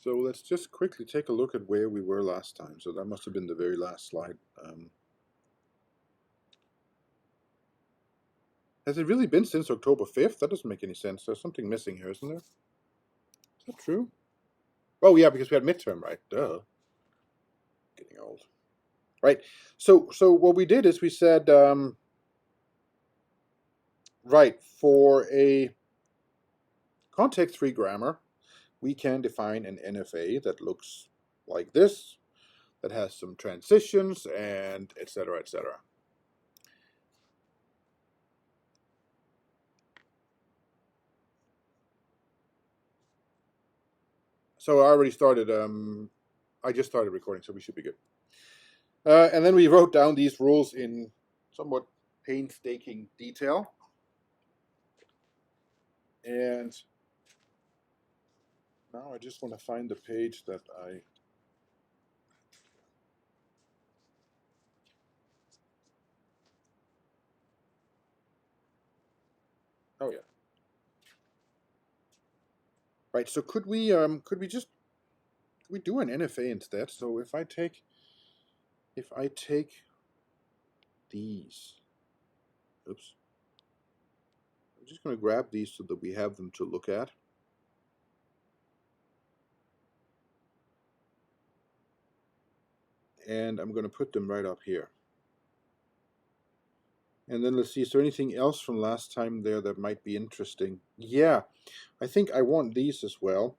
So let's just quickly take a look at where we were last time. So that must have been the very last slide. Has it really been since October 5th? That doesn't make any sense. There's something missing here, isn't there? Is that true? Oh, yeah, because we had midterm, right? Duh. Getting old. Right. So what we did is we said, right, for a context-free grammar, we can define an NFA that looks like this, that has some transitions, and etc., etc. So I already started, I just started recording, so we should be good. And then we wrote down these rules in somewhat painstaking detail. And now I just want to find the page that I... Oh, yeah. Right, so could we do an NFA instead? So if I take these, oops, I'm just going to grab these so that we have them to look at. And I'm going to put them right up here. And then let's see, is there anything else from last time there that might be interesting? Yeah, I think I want these as well.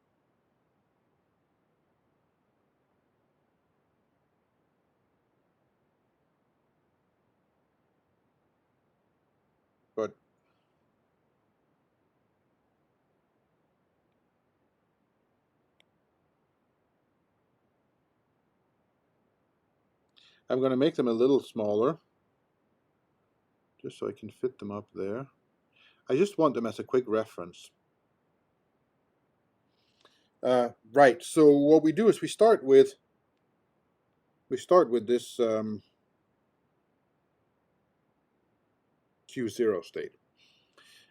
But I'm going to make them a little smaller, just so I can fit them up there. I just want them as a quick reference. Right, so what we do is we start with this Q0 state.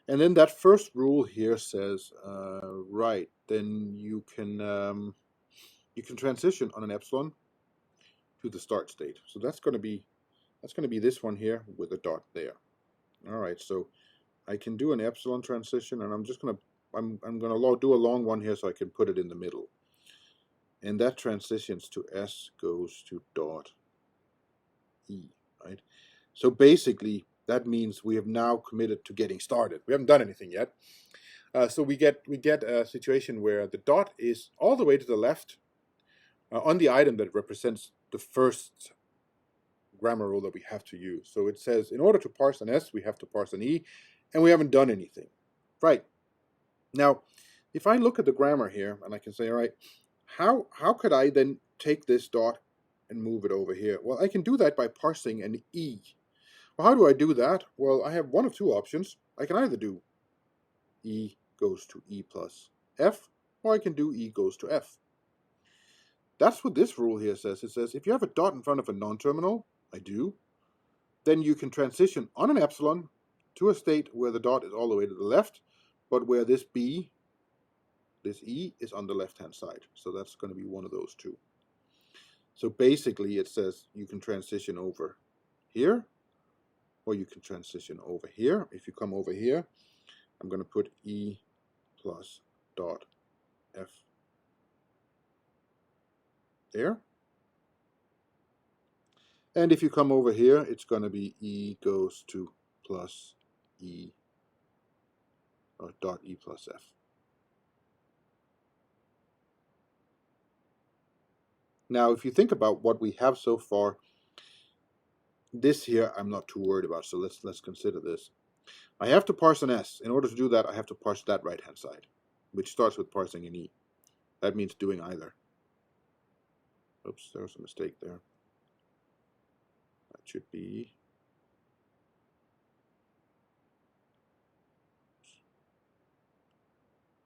And then that first rule here says, right, then you can transition on an epsilon to the start state. So that's going to be this one here with a dot there. All right, so I can do an epsilon transition, and I'm gonna do a long one here so I can put it in the middle. And that transitions to S goes to dot E, right? So basically, that means we have now committed to getting started. We haven't done anything yet. So we get a situation where the dot is all the way to the left on the item that represents the first grammar rule that we have to use. So it says in order to parse an S, we have to parse an E, and we haven't done anything. Right. Now, if I look at the grammar here, and I can say, all right, how could I then take this dot and move it over here? Well, I can do that by parsing an E. Well, how do I do that? Well, I have one of two options. I can either do E goes to E plus F, or I can do E goes to F. That's what this rule here says. It says if you have a dot in front of a non-terminal, I do, then you can transition on an epsilon to a state where the dot is all the way to the left, but where this B, this E, is on the left-hand side. So that's going to be one of those two. So basically it says you can transition over here, or you can transition over here. If you come over here, I'm going to put E plus dot F there. And if you come over here, it's going to be E goes to plus E, or dot E plus F. Now, if you think about what we have so far, this here I'm not too worried about, so let's consider this. I have to parse an S. In order to do that, I have to parse that right-hand side, which starts with parsing an E. That means doing either. Oops, there was a mistake there. That should be...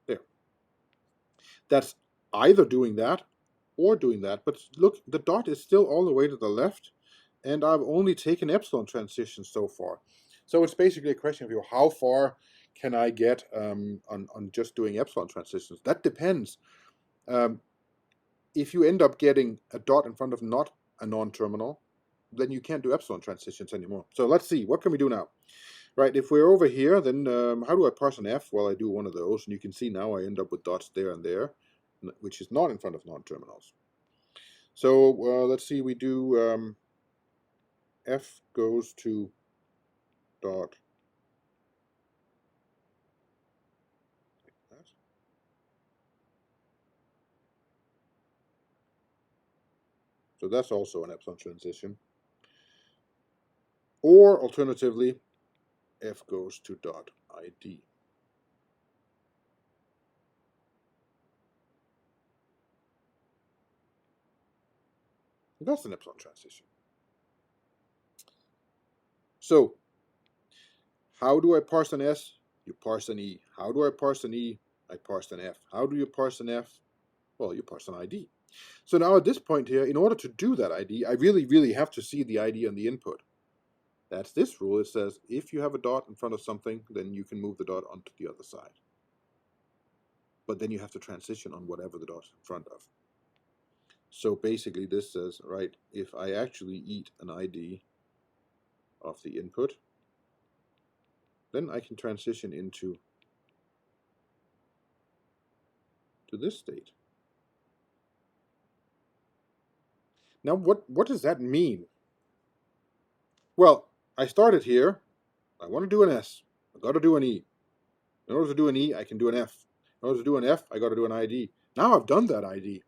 there. That's either doing that or doing that, but look, the dot is still all the way to the left, and I've only taken epsilon transitions so far. So it's basically a question of how far can I get on just doing epsilon transitions. That depends. if you end up getting a dot in front of not a non-terminal, then you can't do epsilon transitions anymore. So let's see, what can we do now? Right, if we're over here, then how do I parse an F? Well, I do one of those, and you can see now I end up with dots there and there, which is not in front of non-terminals. So let's see, we do F goes to dot like that. So that's also an epsilon transition. Or alternatively, F goes to dot ID. That's an epsilon transition. So how do I parse an S? You parse an E. How do I parse an E? I parse an F. How do you parse an F? Well, you parse an ID. So now at this point here, in order to do that ID, I really have to see the ID on the input. That's this rule. It says if you have a dot in front of something, then you can move the dot onto the other side. But then you have to transition on whatever the dot's in front of. So basically this says, right, if I actually eat an ID of the input, then I can transition into this state. Now what does that mean? Well, I started here. I want to do an S. I got to do an E. In order to do an E, I can do an F. In order to do an F, I got to do an ID. Now I've done that ID.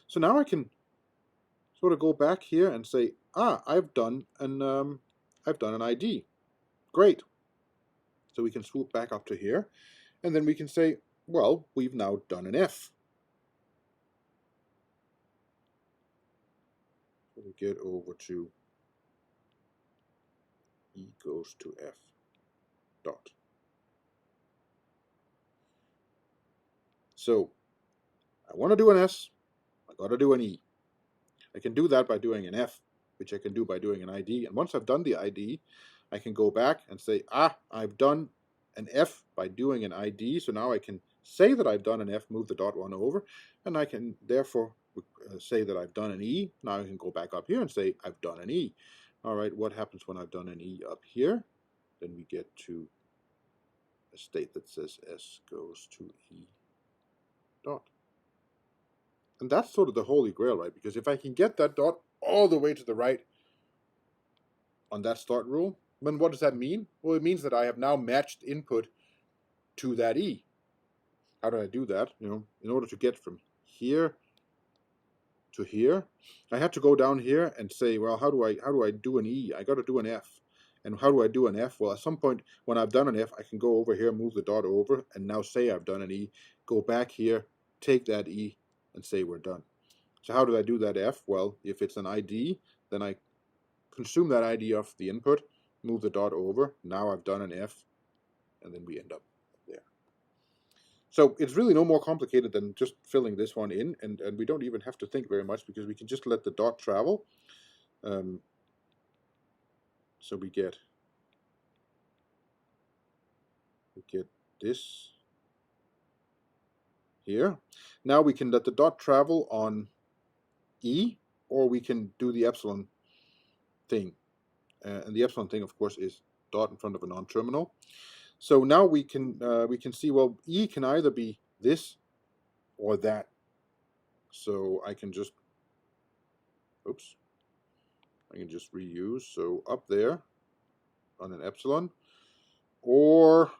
So now I can sort of go back here and say, I've done an ID. Great. So we can swoop back up to here, and then we can say, well, we've now done an F. So we get over to E goes to F dot. So I want to do an S, I got to do an E. I can do that by doing an F, which I can do by doing an ID. And once I've done the ID, I can go back and say, I've done an F by doing an ID. So now I can say that I've done an F, move the dot one over, and I can therefore say that I've done an E. Now I can go back up here and say I've done an E. All right, what happens when I've done an E up here? Then we get to a state that says S goes to E dot. And that's sort of the holy grail, right? Because if I can get that dot all the way to the right on that start rule, then what does that mean? Well, it means that I have now matched input to that E. How do I do that? In order to get from here to here, I have to go down here and say, well, how do I do an E? I got to do an F. And how do I do an F? Well, at some point when I've done an F, I can go over here, move the dot over, and now say I've done an E. Go back here, take that E, and say we're done. So how do I do that F? Well, if it's an ID, then I consume that ID of the input, move the dot over. Now I've done an F, and then we end up there. So it's really no more complicated than just filling this one in, and we don't even have to think very much because we can just let the dot travel. So we get this here. Now we can let the dot travel on E, or we can do the epsilon thing. And the epsilon thing, of course, is dot in front of a non-terminal. So now we can see, well, E can either be this or that. So I can just, reuse. So up there on an epsilon, or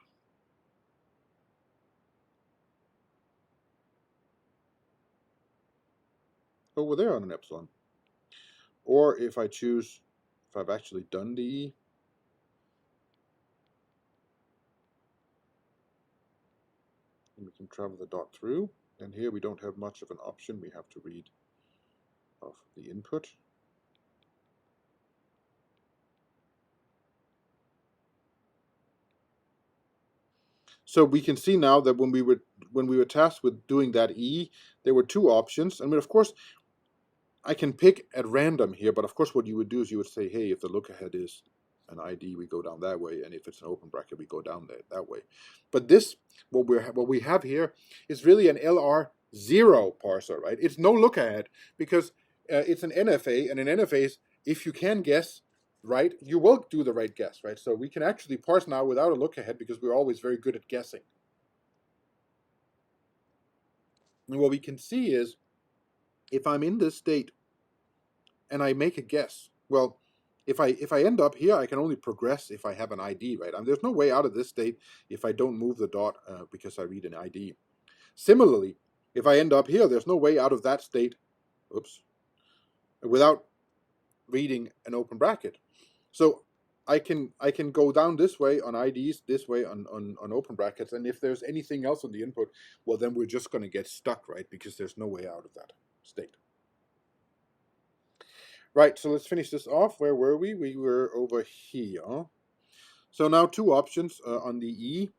over there on an epsilon. Or if I choose, if I've actually done the E, and we can travel the dot through. And here we don't have much of an option. We have to read of the input. So we can see now that when we were tasked with doing that E, there were two options. I mean, of course, I can pick at random here, but of course what you would do is you would say, hey, if the look ahead is an ID, we go down that way, and if it's an open bracket, we go down that way. But this, what we have here, is really an LR zero parser, right? It's no look ahead because it's an NFA, and in NFAs, if you can guess right, you will do the right guess, right? So we can actually parse now without a look ahead because we're always very good at guessing. And what we can see is if I'm in this state and I make a guess, well, if I end up here, I can only progress if I have an ID, right? There's no way out of this state if I don't move the dot because I read an ID. Similarly, if I end up here, there's no way out of that state, oops, without reading an open bracket. So I can go down this way on IDs, this way on open brackets, and if there's anything else on the input, well, then we're just going to get stuck, right? Because there's no way out of that state. Right, so let's finish this off. Where were we? We were over here. So now two options on the E.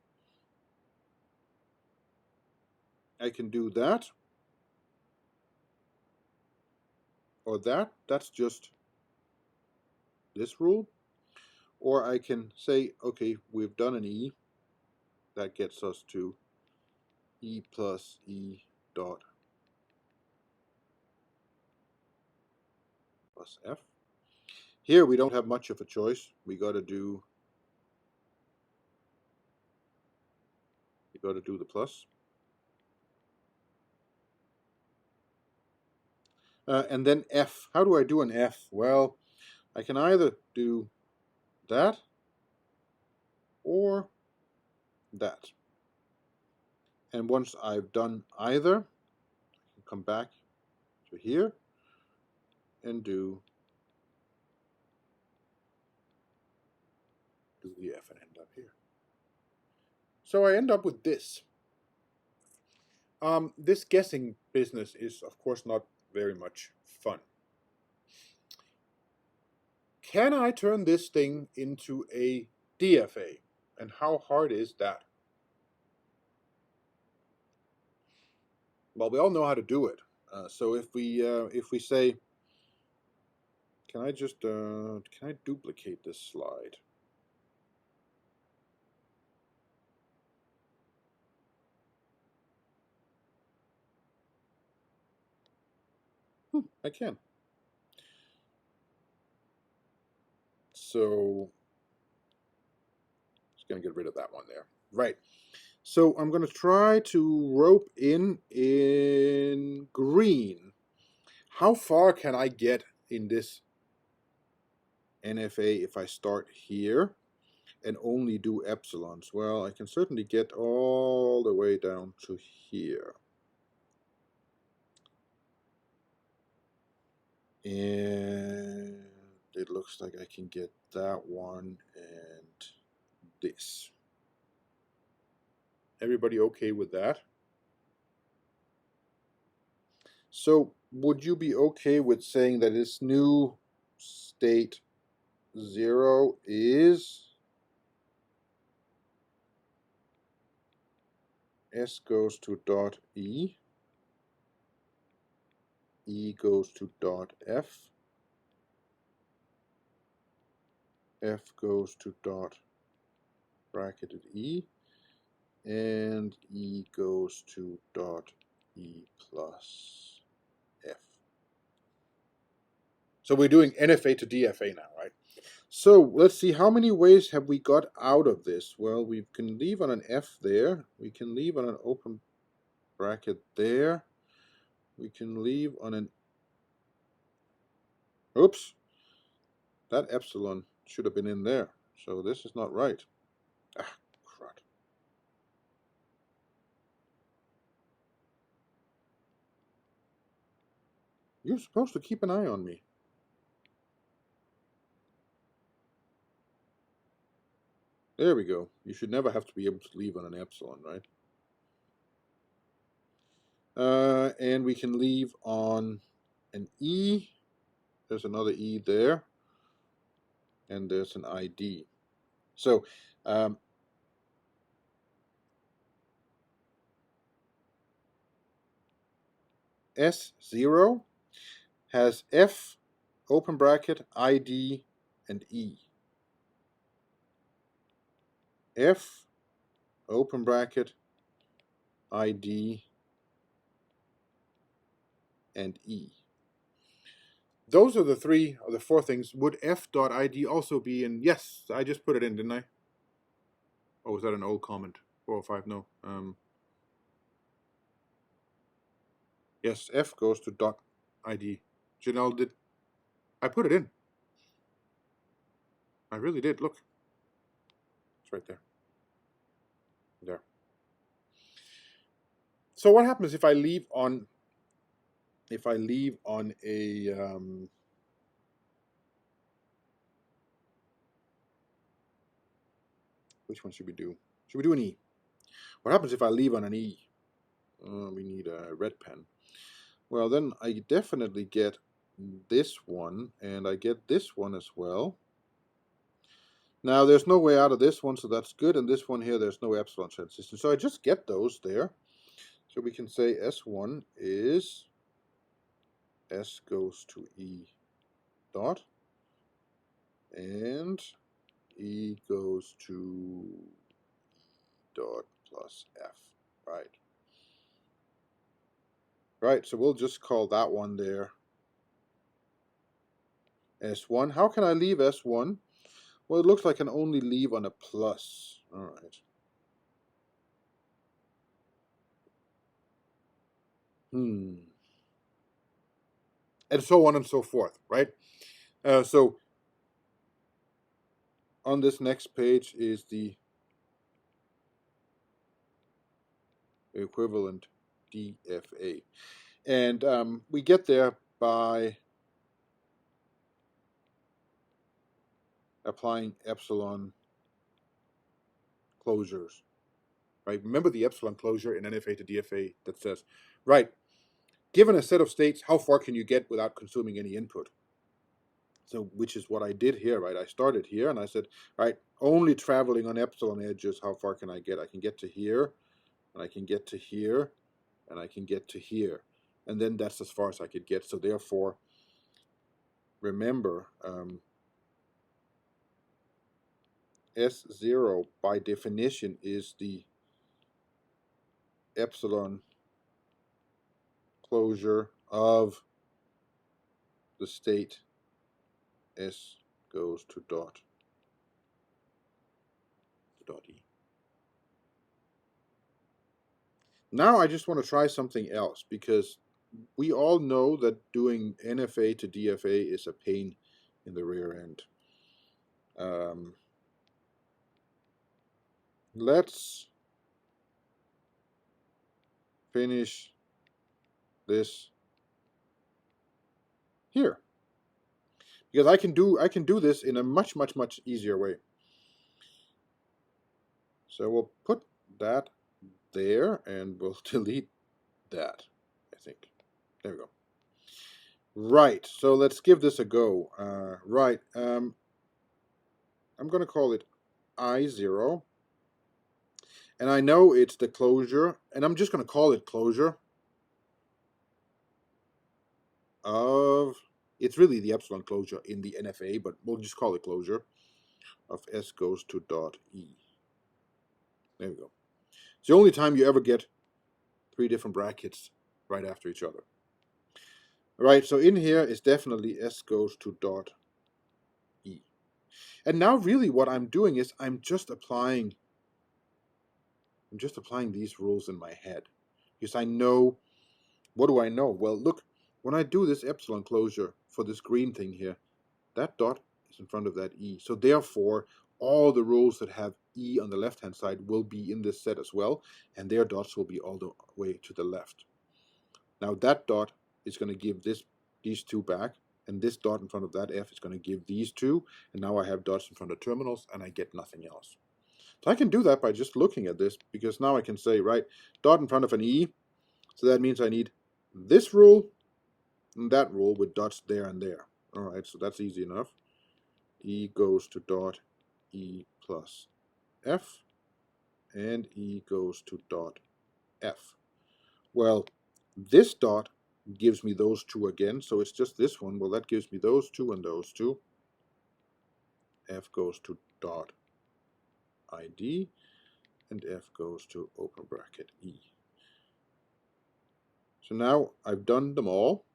I can do that. Or that. That's just this rule. Or I can say, okay, we've done an E. That gets us to E plus E dot plus F. Here we don't have much of a choice. We got to do the plus. And then F. How do I do an F? Well, I can either do that or that. And once I've done either, I can come back to here and do the F and end up here. So I end up with this. This guessing business is, of course, not very much fun. Can I turn this thing into a DFA? And how hard is that? Well, we all know how to do it. So if we say, can I just can I duplicate this slide? I can. So just gonna get rid of that one there. Right. So I'm gonna try to rope in green. How far can I get in this NFA if I start here and only do epsilons? Well, I can certainly get all the way down to here. And it looks like I can get that one and this. Everybody okay with that? So would you be okay with saying that this new state 0 is S goes to dot E, E goes to dot F, F goes to dot bracketed E, and E goes to dot E plus F. So we're doing NFA to DFA now, right? So let's see, how many ways have we got out of this? Well, we can leave on an F there. We can leave on an open bracket there. We can leave on an, oops, that epsilon should have been in there. So this is not right. Ah, crud. You're supposed to keep an eye on me. There we go. You should never have to be able to leave on an epsilon, right? And we can leave on an E. There's another E there. And there's an ID. So S0 has F, open bracket, ID, and E. F, open bracket, ID, and E. Those are the three or the four things. Would f.id also be in? Yes, I just put it in, didn't I? Oh, was that an old comment? 405, no. Yes, f goes to dot id. Janelle, did I put it in? I really did. Look, it's right there. There. So what happens if I leave on a which one should we do? Should we do an E? What happens if I leave on an E? We need a red pen. Well, then I definitely get this one, and I get this one as well. Now, there's no way out of this one, so that's good. And this one here, there's no epsilon transition. So I just get those there. So we can say S1 is S goes to E dot, and E goes to E dot plus F, right? Right, so we'll just call that one there S1. How can I leave S1? Well, it looks like I can only leave on a plus. All right. And so on and so forth, right? So on this next page is the equivalent DFA. And we get there by applying epsilon closures, right? Remember the epsilon closure in NFA to DFA that says, right, given a set of states, how far can you get without consuming any input? So, which is what I did here, right? I started here and I said, right, only traveling on epsilon edges, how far can I get? I can get to here, and I can get to here, and I can get to here. And then that's as far as I could get. So therefore, remember, S0 by definition is the epsilon closure of the state S goes to dot E. Now I just want to try something else, because we all know that doing NFA to DFA is a pain in the rear end. Let's finish this here, because I can do this in a much easier way. So we'll put that there and we'll delete that, I think. There we go. Right, so let's give this a go. Right, I'm going to call it I0. And I know it's the closure, and I'm just going to call it closure of, it's really the epsilon closure in the NFA, but we'll just call it closure of S goes to dot E. There we go. It's the only time you ever get three different brackets right after each other. All right, so in here is definitely S goes to dot E. And now really what I'm doing is I'm just applying these rules in my head, because I know, what do I know? Well, look, when I do this epsilon closure for this green thing here, that dot is in front of that E. So therefore, all the rules that have E on the left-hand side will be in this set as well, and their dots will be all the way to the left. Now that dot is going to give these two back, and this dot in front of that F is going to give these two, and now I have dots in front of terminals, and I get nothing else. So I can do that by just looking at this, because now I can say, right, dot in front of an E, so that means I need this rule and that rule with dots there and there. All right, so that's easy enough. E goes to dot E plus F, and E goes to dot F. Well, this dot gives me those two again, so it's just this one. Well, that gives me those two and those two. F goes to dot ID, and F goes to open bracket E. So now I've done them all,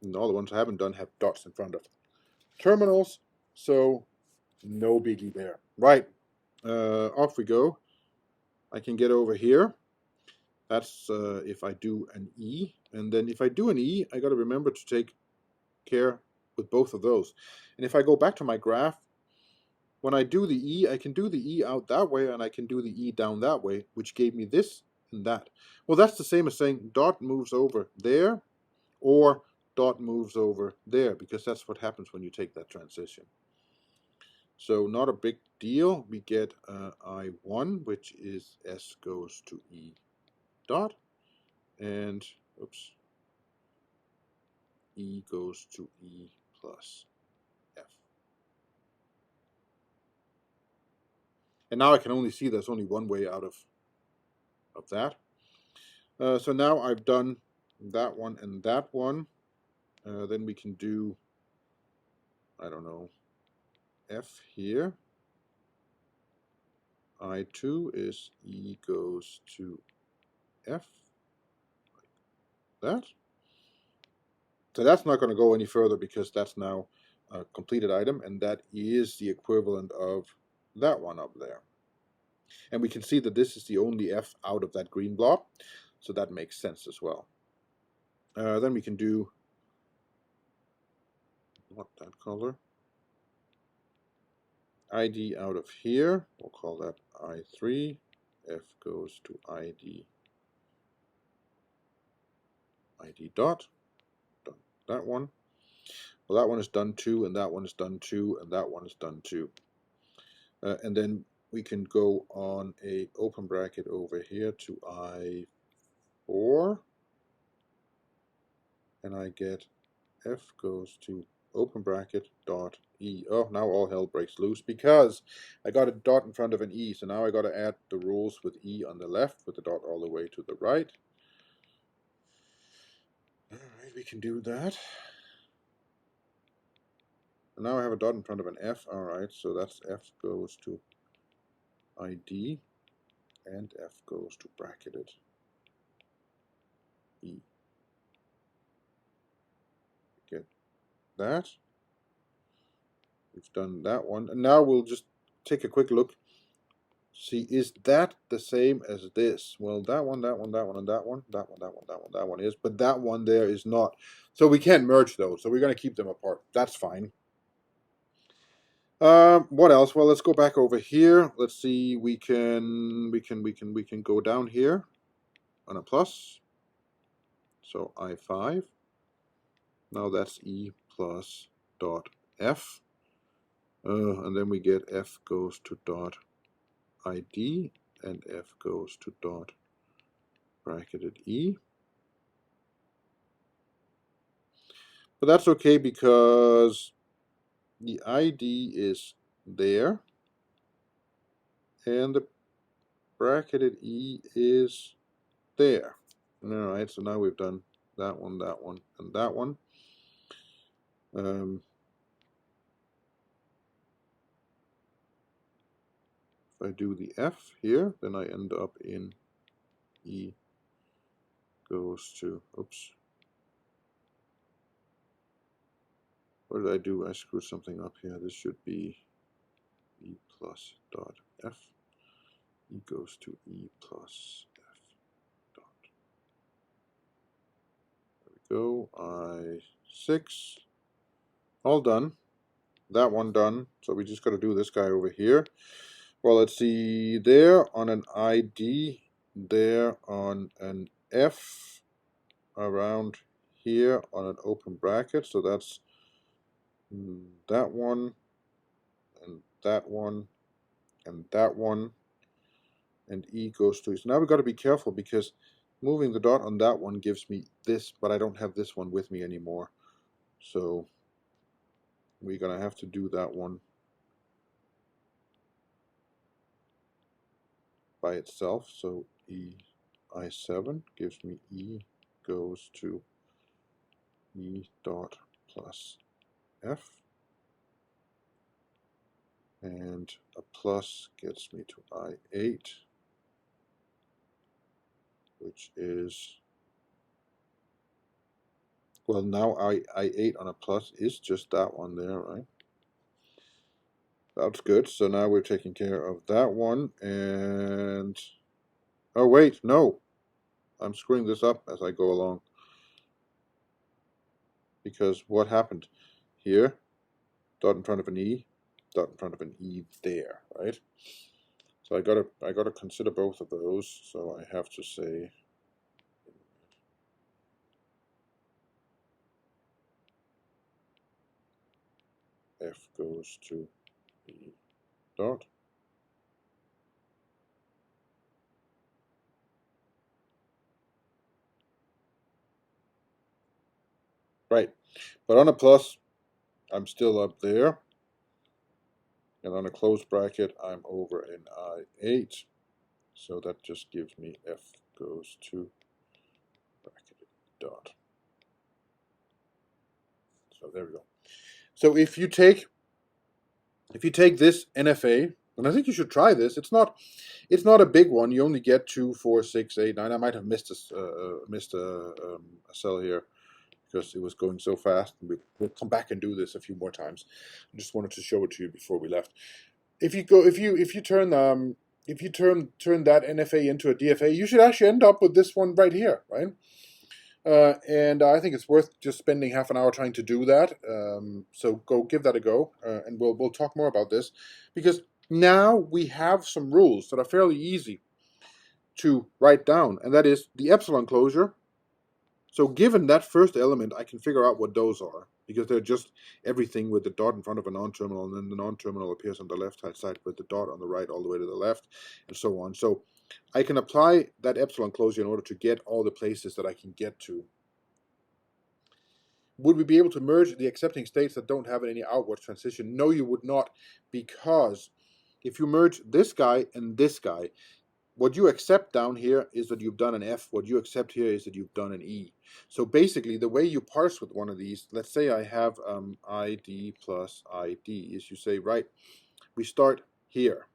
and all the ones I haven't done have dots in front of terminals, so no biggie there. Right, off we go. I can get over here. That's if I do an E, and then if I do an E, I got to remember to take care with both of those. And if I go back to my graph, when I do the E, I can do the E out that way, and I can do the E down that way, which gave me this and that. Well, that's the same as saying dot moves over there, or dot moves over there, because that's what happens when you take that transition. So not a big deal. We get I1, which is S goes to E dot, and oops, E goes to E plus F. And now I can only see there's only one way out of that. So now I've done that one and that one. Then we can do, I don't know, F here. I2 is E goes to F, like that. So that's not going to go any further because that's now a completed item, and that is the equivalent of that one up there. And we can see that this is the only F out of that green blob, so that makes sense as well. Then we can do, what, that color? ID out of here, we'll call that I3, F goes to ID dot, done that one. Well, that one is done too, and that one is done too, and that one is done too. And then we can go on a open bracket over here to I4, and I get F goes to open bracket dot E. Oh, now all hell breaks loose because I got a dot in front of an E, so now I got to add the rules with E on the left with the dot all the way to the right. Alright, we can do that. And now I have a dot in front of an F. Alright, so that's F goes to ID, and F goes to bracketed E. Get that. We've done that one. And now we'll just take a quick look. See, is that the same as this? Well, that one, that one, that one, and that one, that one, that one, that one, that one is, but that one there is not. So we can't merge those. So we're going to keep them apart. That's fine. What else? Well, let's go back over here. Let's see. We can go down here on a plus. So I5. Now that's E plus dot F. And then we get F goes to dot ID, and F goes to dot bracketed E. But that's okay because the ID is there, and the bracketed E is there. Alright, so now we've done that one, and that one. If I do the F here, then I end up in E goes to, oops. What did I do? I screwed something up here. This should be E plus dot F. E goes to E plus F dot. There we go. I6. All done. That one done. So we just got to do this guy over here. Well, let's see. There on an ID. There on an F. Around here on an open bracket. So that's that one, and that one, and that one, and E goes to. So now we've got to be careful because moving the dot on that one gives me this, but I don't have this one with me anymore. So we're going to have to do that one by itself. So E I7 gives me E goes to E dot plus F. And a plus gets me to I8, which is Well, now I8 on a plus is just that one there, right? That's good. So now we're taking care of that one. And oh wait, no, I'm screwing this up as I go along. Because what happened here? Dot in front of an E, dot in front of an E there, right? So I gotta consider both of those. So I have to say F goes to E dot. Right. But on a plus, I'm still up there. And on a closed bracket, I'm over in I8. So that just gives me F goes to bracket dot. So there we go. So if you take this NFA, and I think you should try this. It's not a big one. You only get 2, 4, 6, 8, 9. I might have missed a cell here because it was going so fast. We'll come back and do this a few more times. I just wanted to show it to you before we left. If you turn that NFA into a DFA, you should actually end up with this one right here, right? And I think it's worth just spending half an hour trying to do that. So go give that a go, and we'll talk more about this, because now we have some rules that are fairly easy to write down, and that is the epsilon closure. So given that first element, I can figure out what those are, because they're just everything with the dot in front of a non-terminal, and then the non-terminal appears on the left-hand side with the dot on the right all the way to the left, and so on. So I can apply that epsilon closure in order to get all the places that I can get to. Would we be able to merge the accepting states that don't have any outward transition? No, you would not, because if you merge this guy and this guy, what you accept down here is that you've done an F. What you accept here is that you've done an E. So basically, the way you parse with one of these, let's say I have ID plus ID, is you say, right, we start here.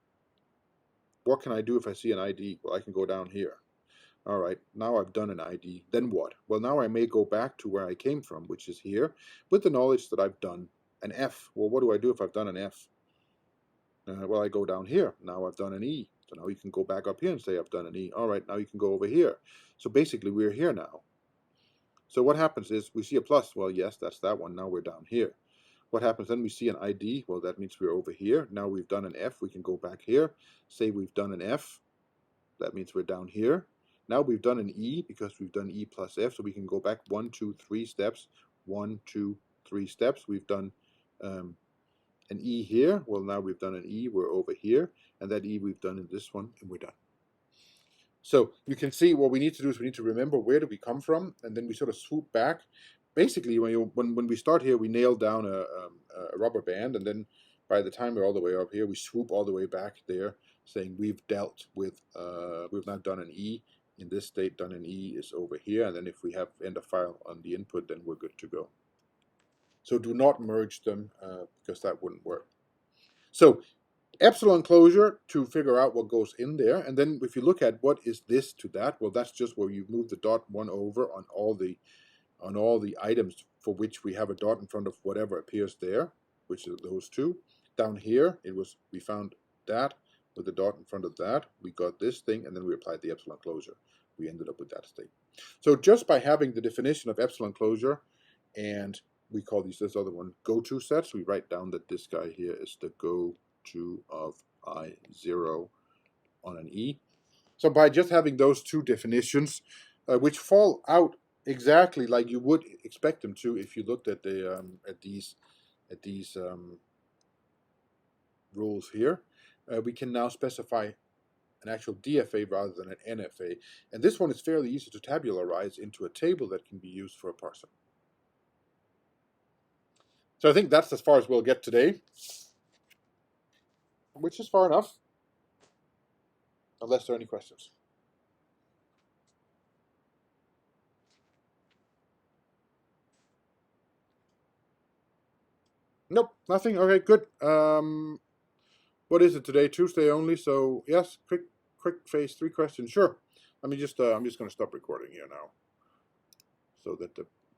What can I do if I see an ID? Well, I can go down here. All right, now I've done an ID. Then what? Well, now I may go back to where I came from, which is here, with the knowledge that I've done an F. Well, what do I do if I've done an F? Well, I go down here. Now I've done an E. So now you can go back up here and say I've done an E. All right, now you can go over here. So basically, we're here now. So what happens is we see a plus. Well, yes, that's that one. Now we're down here. What happens then? We see an ID. Well, that means we're over here. Now we've done an F. We can go back here. Say we've done an F. That means we're down here. Now we've done an E because we've done E plus F. So we can go back 1, 2, 3 steps. 1, 2, 3 steps. We've done an E here. Well, now we've done an E. We're over here. And that E we've done in this one, and we're done. So you can see what we need to do is we need to remember where do we come from, and then we sort of swoop back. Basically, when we start here, we nail down a rubber band, and then by the time we're all the way up here, we swoop all the way back there, saying we've dealt with, we've now done an E. In this state, done an E is over here, and then if we have end of file on the input, then we're good to go. So do not merge them, because that wouldn't work. So epsilon closure to figure out what goes in there, and then if you look at what is this to that, well, that's just where you move the dot one over on all the items for which we have a dot in front of whatever appears there, which is those two. Down here, we found that with the dot in front of that, we got this thing, and then we applied the epsilon closure. We ended up with that state. So just by having the definition of epsilon closure, and we call this other one go-to sets, we write down that this guy here is the go-to of I0 on an E. So by just having those two definitions, which fall out exactly like you would expect them to if you looked at the these rules here, we can now specify an actual DFA rather than an NFA, and this one is fairly easy to tabularize into a table that can be used for a parser. So I think that's as far as we'll get today, which is far enough, unless there are any questions. Nope, nothing. Okay, good. What is it today? Tuesday only. So yes, quick phase 3 questions. Sure. Let me just. I'm just going to stop recording here now, so that the